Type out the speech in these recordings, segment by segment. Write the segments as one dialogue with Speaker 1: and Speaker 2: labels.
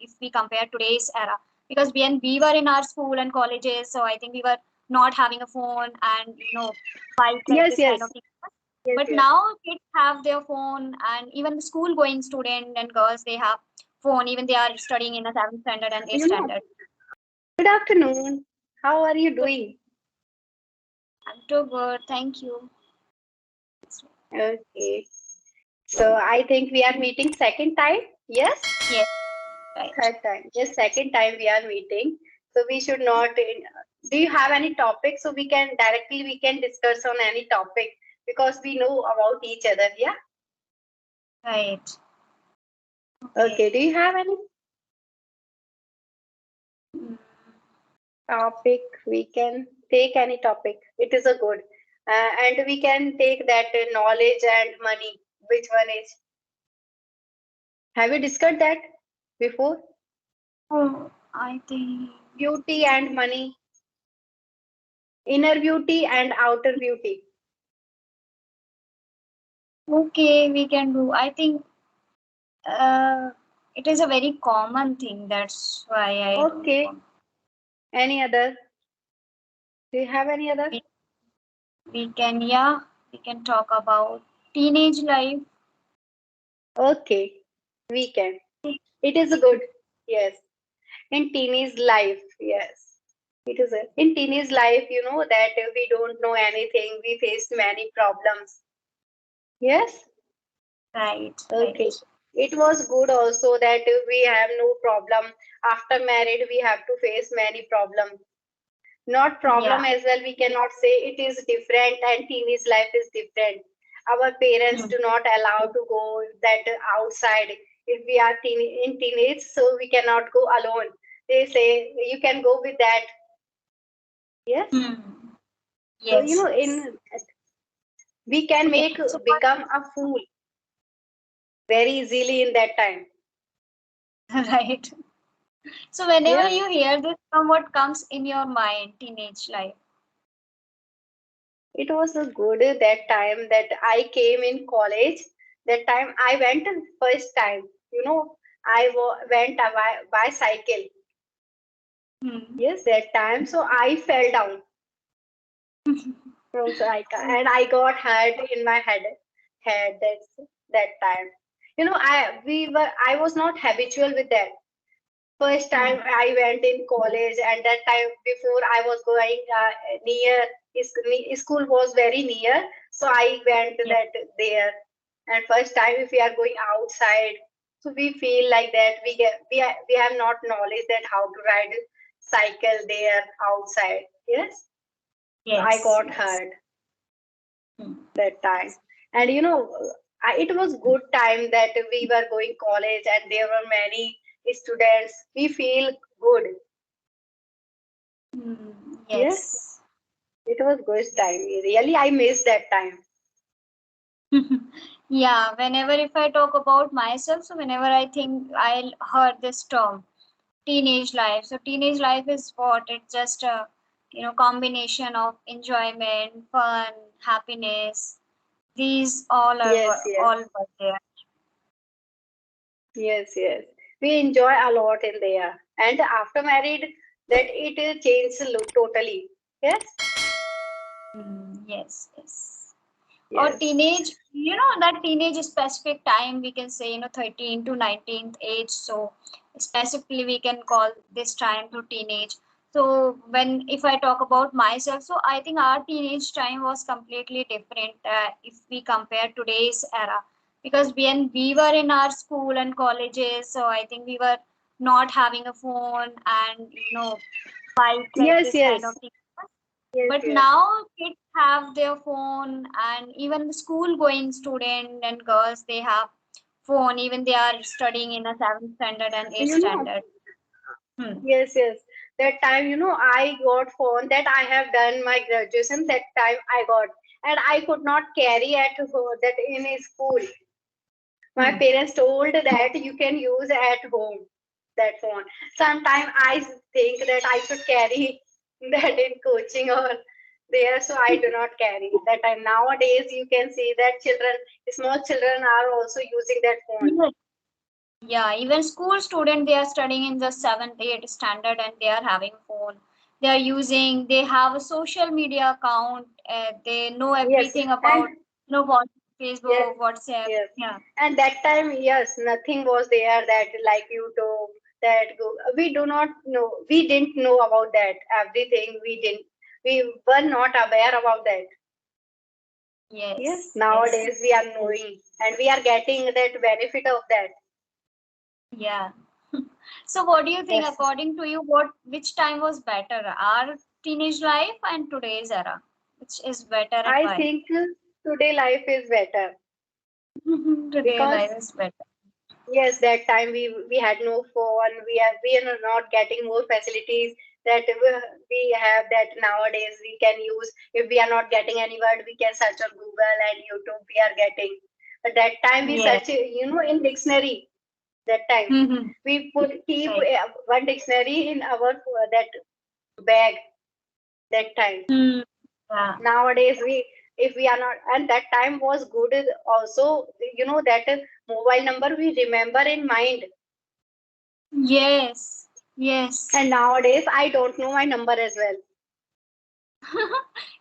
Speaker 1: if we compare today's era. Because when we were in our school and colleges, so I think we were not having a phone and bike like
Speaker 2: Yes,
Speaker 1: this kind
Speaker 2: yes,
Speaker 1: of thing.
Speaker 2: yes,
Speaker 1: But
Speaker 2: yes.
Speaker 1: now kids have their phone, and even the school going student and girls, they have phone, even they are studying in a 7th standard and 8th
Speaker 2: You know,
Speaker 1: standard.
Speaker 2: good afternoon. How are you doing?
Speaker 1: I'm too good, thank you.
Speaker 2: Okay. So I think we are meeting second time. Yes?
Speaker 1: Yes, right.
Speaker 2: Third time. Yes, second time we are meeting. So we should not. Do you have any topic so we can directly we can discuss on any topic because we know about each other. Yeah.
Speaker 1: Right. Okay.
Speaker 2: Okay. Do you have any
Speaker 1: Mm,
Speaker 2: topic? We can take any topic. It is a good, and we can take that knowledge and money. Which one is? Have you discussed that before?
Speaker 1: Oh, I think.
Speaker 2: Beauty and money, inner beauty and outer beauty.
Speaker 1: Okay, we can do. I think uh, it is a very common thing. That's why I don't
Speaker 2: Okay.
Speaker 1: want.
Speaker 2: Any other? Do you have any other?
Speaker 1: We, we can, yeah, we can talk about teenage life.
Speaker 2: Okay, we can. It is good. Yes. In teenage life, yes. It is in teenage life, you know that we don't know anything. We face many problems. Yes.
Speaker 1: Right,
Speaker 2: Okay.
Speaker 1: right.
Speaker 2: It was good also that we have no problem. After married, we have to face many problems. Not problem
Speaker 1: Yeah.
Speaker 2: as well, we cannot say it is different and teenage life is different. Our parents
Speaker 1: Hmm.
Speaker 2: do not allow to go that outside if we are in teenage, so we cannot go alone. They say you can go with that. Yes.
Speaker 1: Hmm.
Speaker 2: So you
Speaker 1: Yes,
Speaker 2: know
Speaker 1: yes.
Speaker 2: in we can
Speaker 1: Okay.
Speaker 2: make
Speaker 1: So what?
Speaker 2: become a fool very easily in that time.
Speaker 1: Right. So whenever
Speaker 2: Yes.
Speaker 1: you hear this from, what comes in your mind, teenage life?
Speaker 2: It was a good that time that I came in college. That time I went first time. You know, went a bicycle.
Speaker 1: Hmm.
Speaker 2: Yes, that time. So I fell down from cycle and I got hurt in my head. That time. You know, I was not habitual with that. First time
Speaker 1: Hmm.
Speaker 2: I went in college, and that time before I was going near school was very near, so I went
Speaker 1: Yes.
Speaker 2: that there. And first time if we are going outside, so we feel like that we have not knowledge that how to ride cycle there outside. Yes, so I
Speaker 1: Yes.
Speaker 2: got
Speaker 1: Yes.
Speaker 2: hurt
Speaker 1: Hmm.
Speaker 2: that time, and you know, it was good time that we were going college and there were many students. We feel good.
Speaker 1: Hmm.
Speaker 2: Yes,
Speaker 1: Yes.
Speaker 2: it was good time. Really, I miss that time.
Speaker 1: Yeah, whenever if I talk about myself, so whenever I think I heard this term, teenage life. So teenage life is what? It's just a combination of enjoyment, fun, happiness. These
Speaker 2: Yes,
Speaker 1: all
Speaker 2: yes,
Speaker 1: were there.
Speaker 2: yes, yes. We enjoy a lot in there. And after married, that it changed totally. Yes,
Speaker 1: Mm, yes, yes. Or
Speaker 2: yes,
Speaker 1: teenage, that teenage specific time we can say, 13 to 19th age. So specifically we can call this time to teenage. So when if I talk about myself, so I think our teenage time was completely different if we compare today's era. Because when we were in our school and colleges, so I think we were not having a phone and bike like
Speaker 2: yes,
Speaker 1: this kind of
Speaker 2: yes,
Speaker 1: thing.
Speaker 2: yes,
Speaker 1: But
Speaker 2: yes,
Speaker 1: now kids have their phone, and even the school going student and girls, they have phone, even they are studying in a 7th standard and 8th
Speaker 2: you know,
Speaker 1: standard. Hmm.
Speaker 2: yes, yes. That time, you know, I got phone that I have done my graduation. That time I got, and I could not carry at home that in a school. My
Speaker 1: Hmm.
Speaker 2: parents told that you can use at home that phone. Sometimes I think that I should carry that in coaching or there, so I do not carry that time. Nowadays, you can see that children, small children, are also using that phone.
Speaker 1: Yes, Yeah, even school student, they are studying in the 7th, 8th standard and they are having phone. They are using, they have a social media account. They know
Speaker 2: Yes,
Speaker 1: everything
Speaker 2: and
Speaker 1: about, what
Speaker 2: yes,
Speaker 1: Facebook, WhatsApp.
Speaker 2: yes.
Speaker 1: Yeah.
Speaker 2: And that time, yes, nothing was there that like YouTube, that go. We do not know. We didn't know about that. Everything we didn't. We were not aware about that. Yes.
Speaker 1: Yes, yes.
Speaker 2: Nowadays we are knowing, and we are getting that benefit of that.
Speaker 1: Yeah. So what do you think,
Speaker 2: Yes.
Speaker 1: according to you, which time was better? Our teenage life and today's era? Which is better and
Speaker 2: I
Speaker 1: why?
Speaker 2: think today life is better
Speaker 1: Today
Speaker 2: because
Speaker 1: life is better.
Speaker 2: yes, that time we had no phone. We are not getting more facilities that we have that nowadays we can use. If we are not getting any word, we can search on Google and YouTube. We are getting. But that time we
Speaker 1: Yeah.
Speaker 2: search, in dictionary. That time we put keep
Speaker 1: Right.
Speaker 2: one dictionary in our that bag. That time.
Speaker 1: Hmm. Yeah.
Speaker 2: Nowadays if we are not, and that time was good also, that mobile number we remember in mind.
Speaker 1: Yes. Yes.
Speaker 2: And nowadays I don't know my number as well.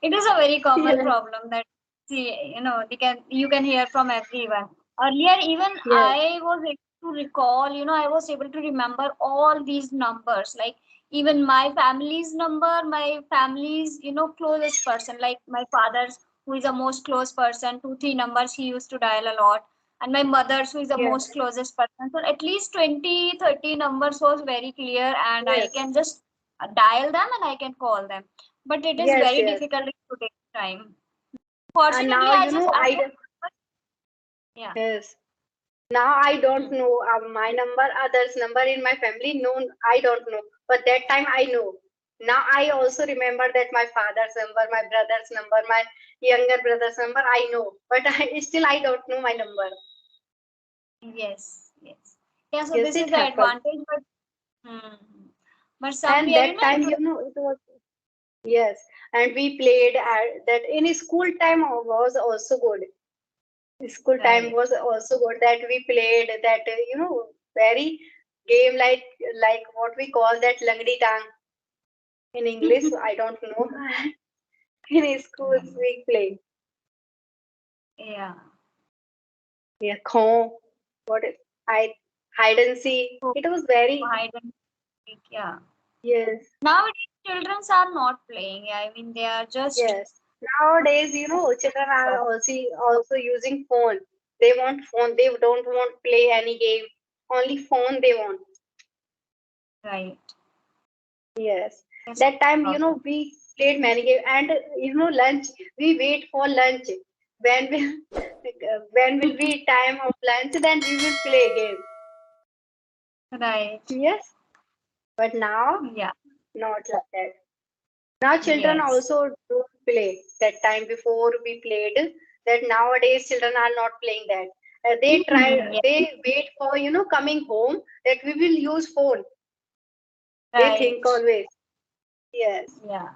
Speaker 1: It is a very common
Speaker 2: Yes,
Speaker 1: problem that, see, you can hear from everyone. Earlier, even
Speaker 2: yes,
Speaker 1: I was able to recall, I was able to remember all these numbers, like even my family's number, my family's, closest person, like my father's, who is the most close person, 2, 3 numbers he used to dial a lot, and my mother's, who is the
Speaker 2: yes,
Speaker 1: most closest person. So at least 20, 30 numbers was very clear, and I
Speaker 2: yes,
Speaker 1: can just dial them and I can call them, but it is
Speaker 2: yes,
Speaker 1: very
Speaker 2: yes.
Speaker 1: difficult in today's time.
Speaker 2: And
Speaker 1: Fortunately,
Speaker 2: now
Speaker 1: I just added. Yeah.
Speaker 2: yes, now I don't
Speaker 1: Hmm.
Speaker 2: know my number, others number in my family. No, I don't know, but that time I know. Now I also remember that my father's number, my brother's number, my younger brother's number I know, but I don't know my number.
Speaker 1: Yes. Yes. Yeah. So
Speaker 2: Yes,
Speaker 1: this is
Speaker 2: it
Speaker 1: the
Speaker 2: happened.
Speaker 1: advantage, but but
Speaker 2: And
Speaker 1: somewhere,
Speaker 2: that time, it was, yes, and we played that in school time was also good. School time
Speaker 1: right.
Speaker 2: was also good that we played that, very game like what we call that langdi tang in English. I don't know. In schools we play.
Speaker 1: Yeah.
Speaker 2: Yeah, kho. What is I hide and seek.
Speaker 1: So
Speaker 2: It was very,
Speaker 1: hide and seek. Yeah.
Speaker 2: yes,
Speaker 1: Nowadays, children are not playing. I mean, they are just.
Speaker 2: yes. Nowadays, children are also using phone. They want phone. They don't want play any game. Only phone they want.
Speaker 1: Right.
Speaker 2: Yes.
Speaker 1: That's
Speaker 2: That time,
Speaker 1: the problem.
Speaker 2: we played many games, and lunch. We wait for lunch. When will when will be time of lunch? Then we will play game.
Speaker 1: Right.
Speaker 2: Yes. But now,
Speaker 1: Yeah.
Speaker 2: not like that. Now children
Speaker 1: Yes.
Speaker 2: also don't play. That time before we played. That nowadays children are not playing that. They try.
Speaker 1: Yeah.
Speaker 2: They wait for coming home that we will use phone. They think
Speaker 1: Right.
Speaker 2: always. Yes.
Speaker 1: Yeah.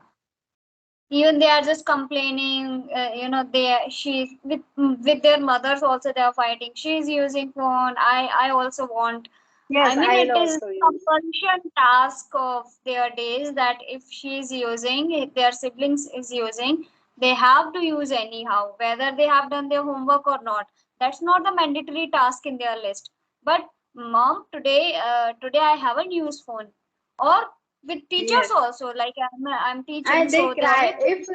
Speaker 1: Even they are just complaining, they she's with their mothers also, they are fighting, she's using phone, I also want. I
Speaker 2: Yes,
Speaker 1: mean,
Speaker 2: I'll
Speaker 1: it is
Speaker 2: also use.
Speaker 1: compulsion task of their days that if she is using, if their siblings is using, they have to use anyhow, whether they have done their homework or not. That's not the mandatory task in their list. But mom, today I haven't used phone. Or with teachers
Speaker 2: Yes.
Speaker 1: also, like I'm teaching,
Speaker 2: And they
Speaker 1: so they are
Speaker 2: cry if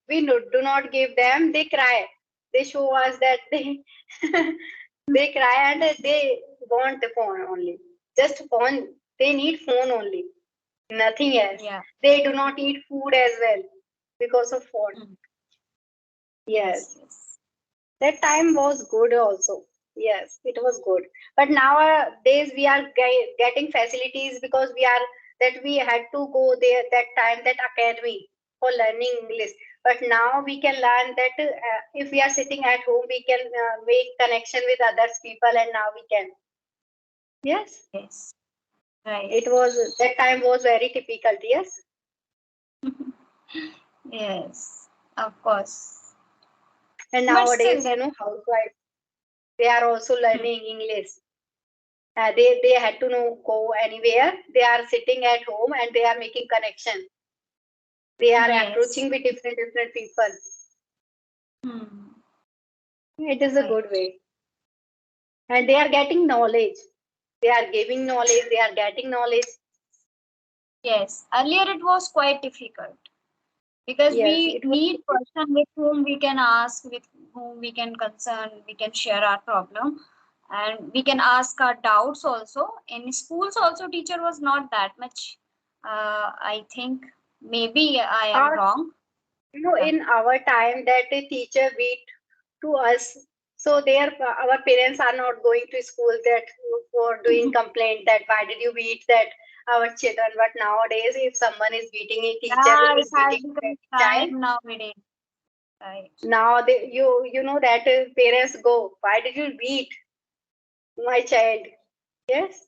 Speaker 2: we do not give them. They cry. They show us that they they cry, and they want the phone only. Just phone. They need phone only. Nothing else.
Speaker 1: yeah.
Speaker 2: They do not eat food as well because of phone.
Speaker 1: Mm. Yes,
Speaker 2: Yes.
Speaker 1: yes.
Speaker 2: That time was good also. Yes, it was good. But nowadays we are getting facilities because we had to go there that time, that academy for learning English. But now we can learn that if we are sitting at home, we can make connection with others people, and now we can. Yes,
Speaker 1: Yes, right.
Speaker 2: it was that time was very difficult. Yes,
Speaker 1: Yes, of course.
Speaker 2: and
Speaker 1: But still
Speaker 2: nowadays,
Speaker 1: that.
Speaker 2: housewives, they are also
Speaker 1: Hmm.
Speaker 2: learning English. They had to know go anywhere. They are sitting at home and they are making connection. They are
Speaker 1: Yes.
Speaker 2: approaching with different people.
Speaker 1: Hmm.
Speaker 2: It is a
Speaker 1: Right.
Speaker 2: good way. And they are getting knowledge. They are giving knowledge. They are getting knowledge.
Speaker 1: Yes. Earlier it was quite difficult because
Speaker 2: Yes,
Speaker 1: we
Speaker 2: it was.
Speaker 1: need person with whom we can ask, with whom we can concern, we can share our problem, and we can ask our doubts also. In schools also, teacher was not that much. I think maybe I am
Speaker 2: Our,
Speaker 1: wrong. Yeah.
Speaker 2: in our time, that a teacher beat to us. So their our parents are not going to school that for doing complaint that why did you beat that our children. But nowadays, if someone is beating a teacher
Speaker 1: Yeah,
Speaker 2: who
Speaker 1: it
Speaker 2: is
Speaker 1: has
Speaker 2: beating
Speaker 1: become
Speaker 2: that child,
Speaker 1: time nowadays. Right.
Speaker 2: now you know that parents go, why did you beat my child? Yes,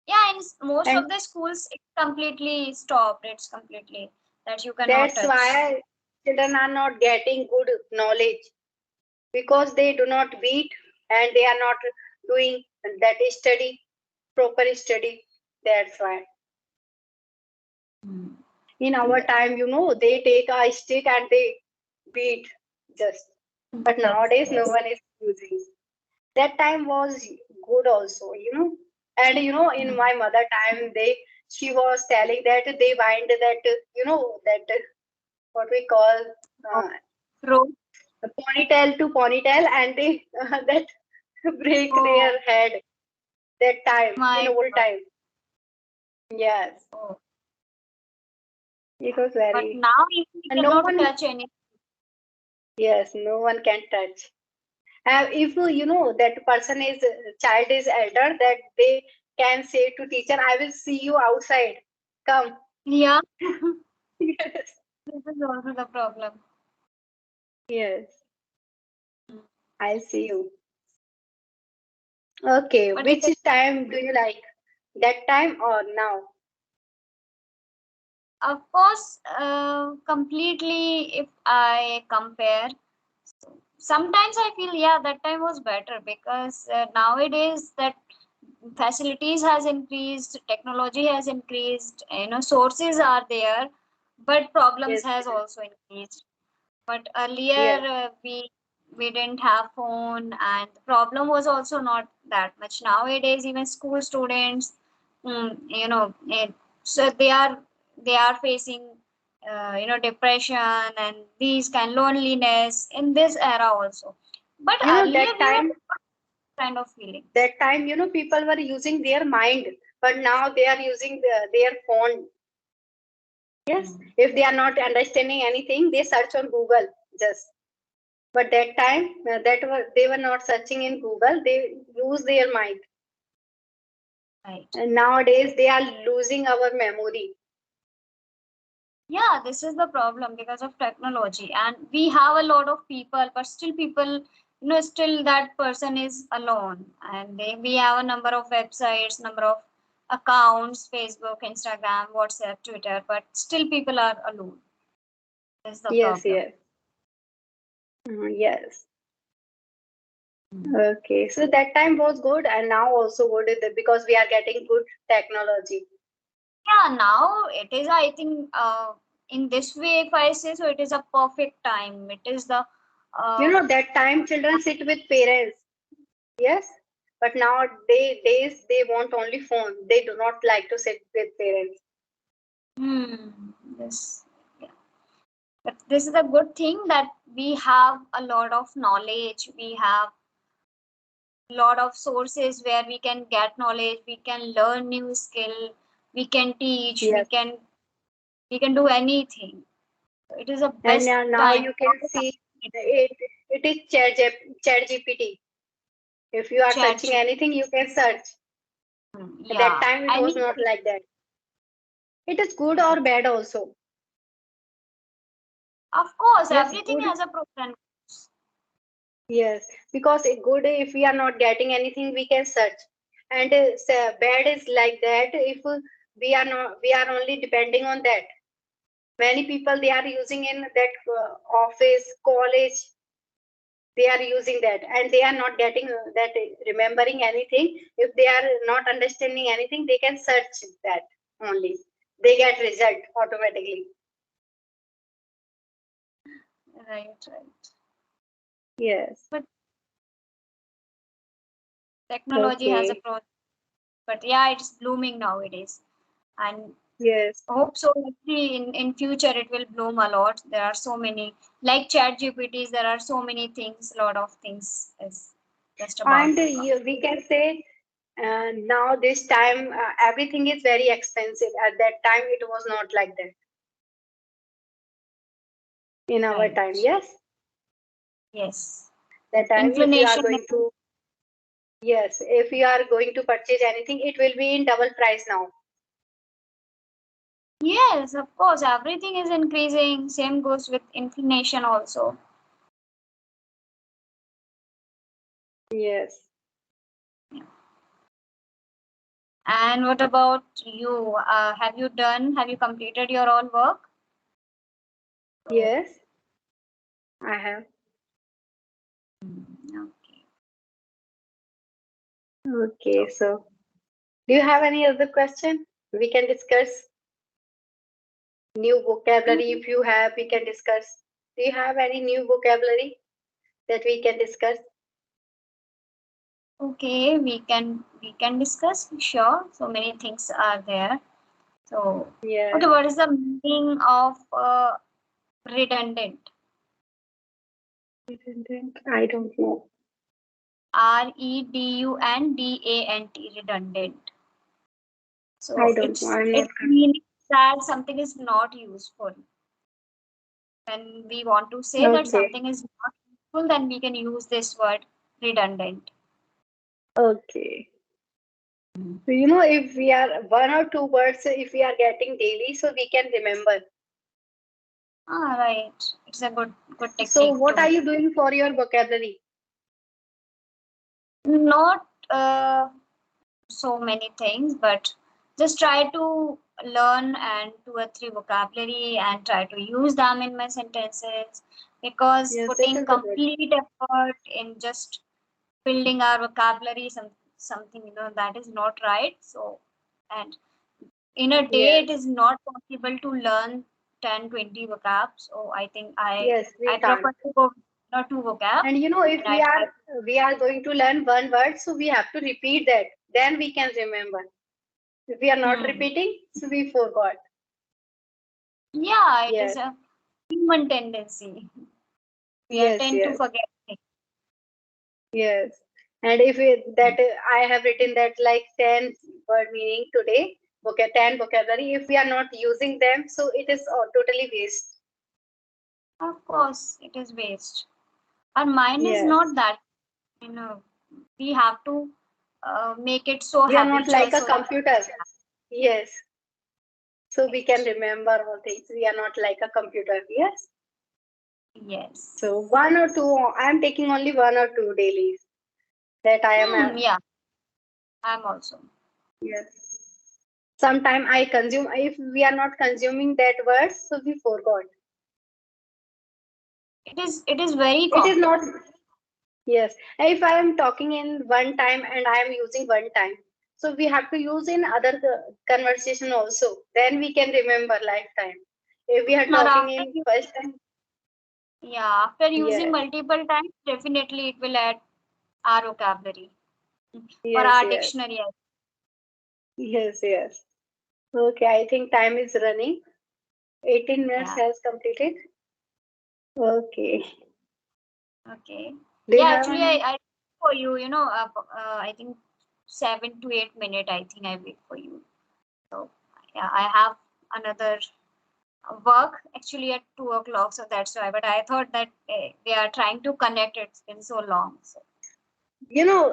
Speaker 1: Yeah, in most
Speaker 2: and
Speaker 1: of the schools, it's completely stopped. It's completely that you cannot
Speaker 2: that's
Speaker 1: touch.
Speaker 2: why children are not getting good knowledge because they do not beat and they are not doing that study, proper study. That's why.
Speaker 1: Hmm.
Speaker 2: In our
Speaker 1: Yeah.
Speaker 2: time, they take a stick and they beat just. But
Speaker 1: Yes,
Speaker 2: nowadays, no
Speaker 1: yes.
Speaker 2: one is using. That time was good also. And in
Speaker 1: Hmm.
Speaker 2: my mother time, she was telling that they bind that what we call
Speaker 1: Oh,
Speaker 2: uh,
Speaker 1: road.
Speaker 2: ponytail to ponytail, and they that break
Speaker 1: Oh
Speaker 2: their head. That time in
Speaker 1: my
Speaker 2: old
Speaker 1: God.
Speaker 2: time, yes,
Speaker 1: Oh.
Speaker 2: it was
Speaker 1: But
Speaker 2: very.
Speaker 1: now we
Speaker 2: And no
Speaker 1: cannot
Speaker 2: one,
Speaker 1: touch any.
Speaker 2: yes, no one can touch. If that person is child is elder, that they can say to teacher, I will see you outside, come.
Speaker 1: Yeah,
Speaker 2: Yes,
Speaker 1: this is also the problem.
Speaker 2: yes,
Speaker 1: Mm.
Speaker 2: I'll see you. Okay,
Speaker 1: But it
Speaker 2: which
Speaker 1: is,
Speaker 2: time do you like, that time or now?
Speaker 1: of course, completely. If I compare, sometimes I feel yeah that time was better because nowadays that facilities has increased, technology has increased, sources are there, but problems
Speaker 2: Yes,
Speaker 1: has
Speaker 2: yes,
Speaker 1: also increased. But earlier
Speaker 2: yes.
Speaker 1: we didn't have phone, and the problem was also not that much. Nowadays even school students, so they are facing depression and these kind loneliness in this era also. But earlier
Speaker 2: That
Speaker 1: we were
Speaker 2: time,
Speaker 1: kind of feelings.
Speaker 2: people were using their mind, but now they are using their phone. Yes,
Speaker 1: Mm.
Speaker 2: if they are not understanding anything, they search on Google just. But that time, they were not searching in Google. They use their mind.
Speaker 1: Right.
Speaker 2: And nowadays, they are losing our memory.
Speaker 1: Yeah, this is the problem because of technology, and we have a lot of people, but still people, still that person is alone, and we have a number of websites, number of accounts, Facebook, Instagram, WhatsApp, Twitter, but still people are alone. This is the
Speaker 2: Yes,
Speaker 1: problem.
Speaker 2: yes, yes.
Speaker 1: Mm.
Speaker 2: Okay, so that time was good, and now also good because we are getting good technology.
Speaker 1: Yeah, now it is, I think, in this way, if I say so, it is a perfect time. It is the uh,
Speaker 2: That time children sit with parents. Yes, but nowadays they want only phone. They do not like to sit with parents.
Speaker 1: this. But this is a good thing that we have a lot of knowledge, we have a lot of sources where we can get knowledge, we can learn new skill, we can teach, we
Speaker 2: Yes,
Speaker 1: can we can do anything. So it is a
Speaker 2: and
Speaker 1: best
Speaker 2: now
Speaker 1: time.
Speaker 2: you can see it. It is Chat GPT. If you are
Speaker 1: Chat.
Speaker 2: searching anything, you can search. At that
Speaker 1: Yeah.
Speaker 2: time, it
Speaker 1: I
Speaker 2: was
Speaker 1: mean,
Speaker 2: not like that. It is good or
Speaker 1: right.
Speaker 2: bad also.
Speaker 1: Of course,
Speaker 2: Yes,
Speaker 1: everything
Speaker 2: good.
Speaker 1: has a pros and cons.
Speaker 2: Yes, because a good, if we are not getting anything, we can search. And bad is like that. If we are only depending on that. Many people they are using in that office, college. they are using that, and they are not getting that remembering anything. If they are not understanding anything, they can search that only. They get result automatically.
Speaker 1: Right.
Speaker 2: Yes.
Speaker 1: But technology has a
Speaker 2: Okay.
Speaker 1: pro, but yeah, it's blooming nowadays, and
Speaker 2: Yes.
Speaker 1: hope so. Let's see, in future it will bloom a lot. There are so many, like chat GPTs. There are so many things. A lot of things is just about
Speaker 2: And
Speaker 1: to come.
Speaker 2: we can say now this time everything is very expensive. At that time, it was not like that in our
Speaker 1: Right.
Speaker 2: time. Yes,
Speaker 1: Yes.
Speaker 2: that time if you are
Speaker 1: Inflation.
Speaker 2: going to, yes, if you are going to purchase anything, it will be in double price now.
Speaker 1: Yes, of course. Everything is increasing. Same goes with inflation also.
Speaker 2: Yes,
Speaker 1: And what about you? Have you completed your all work? Oh,
Speaker 2: yes, I have.
Speaker 1: okay.
Speaker 2: Okay, so do you have any other question? We can discuss new vocabulary.
Speaker 1: Mm,
Speaker 2: If you have, we can discuss. Do you have any new vocabulary that we can discuss?
Speaker 1: okay, we can discuss. Sure. So many things are there. So, okay,
Speaker 2: Yes,
Speaker 1: what is the meaning of redundant?
Speaker 2: I don't know.
Speaker 1: Redundant, redundant.
Speaker 2: I
Speaker 1: So
Speaker 2: don't know.
Speaker 1: it's
Speaker 2: I'm not.
Speaker 1: it means that something is not useful. When we want to say that
Speaker 2: Okay.
Speaker 1: something is not useful, then we can use this word redundant.
Speaker 2: Okay. So, if we are one or two words, if we are getting daily, so we can remember.
Speaker 1: Ah, right. It's a good
Speaker 2: So,
Speaker 1: technique
Speaker 2: what are
Speaker 1: too.
Speaker 2: you doing for your vocabulary?
Speaker 1: Not so many things, but just try to learn and two or three vocabulary and try to use them in my sentences, because
Speaker 2: Yes, it
Speaker 1: putting
Speaker 2: is a good.
Speaker 1: complete effort in just building our vocabulary something that is not right. So, and in a day it
Speaker 2: Yes,
Speaker 1: is not possible to learn 10-20 vocab, so I think i
Speaker 2: yes,
Speaker 1: i
Speaker 2: we
Speaker 1: prefer
Speaker 2: can't.
Speaker 1: to go not two vocab,
Speaker 2: And if
Speaker 1: and I try.
Speaker 2: we are going to learn one word, so we have to repeat that. Then we can remember. If we are not
Speaker 1: Hmm.
Speaker 2: repeating, so we forgot.
Speaker 1: Yeah, it is
Speaker 2: Yes,
Speaker 1: a human tendency. We are
Speaker 2: yes,
Speaker 1: tend to
Speaker 2: yes,
Speaker 1: forget things.
Speaker 2: yes. And if that I have written that like 10 word meaning today, 10 vocabulary. If we are not using them, so it is totally waste.
Speaker 1: Of course it is waste. Our mind is
Speaker 2: Yes.
Speaker 1: not that, you know we have to make it so
Speaker 2: We are not
Speaker 1: habitual
Speaker 2: like a
Speaker 1: so that.
Speaker 2: computer. Yes. So we can remember all things. We are not like a computer. Yes. So
Speaker 1: Yes.
Speaker 2: one or two, I am taking only one or two daily that I am.
Speaker 1: Yeah, I'm also.
Speaker 2: Yes. Sometime I consume. If we are not consuming that word, so we forgot.
Speaker 1: It is very
Speaker 2: It is
Speaker 1: common.
Speaker 2: not. Yes. If I am talking in one time and I am using one time, so we have to use in other conversation also. Then we can remember lifetime. If we are
Speaker 1: Or
Speaker 2: talking
Speaker 1: after
Speaker 2: in first time,
Speaker 1: using, yeah, after using
Speaker 2: yes,
Speaker 1: multiple times, definitely it will add our vocabulary or
Speaker 2: yes,
Speaker 1: our
Speaker 2: yes,
Speaker 1: dictionary.
Speaker 2: yes, yes. Okay, I think time is running. 18 minutes
Speaker 1: Yeah.
Speaker 2: has completed. Okay.
Speaker 1: Okay.
Speaker 2: Do you
Speaker 1: Yeah,
Speaker 2: have
Speaker 1: actually,
Speaker 2: any?
Speaker 1: I for you, I think 7 to 8 minutes. I think I wait for you. So yeah, I have another work actually at 2 o'clock, so that's why. But I thought that they are trying to connect. It's been so long. So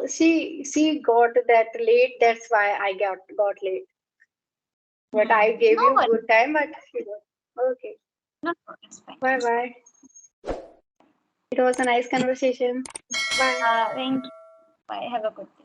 Speaker 2: She got that late. That's why I got late. But I gave
Speaker 1: no
Speaker 2: you
Speaker 1: worries.
Speaker 2: good time. But she got. Okay.
Speaker 1: No, no, it's fine.
Speaker 2: Bye
Speaker 1: It's fine.
Speaker 2: bye. It was a nice conversation. Bye.
Speaker 1: Thank you. Bye. Have a good day.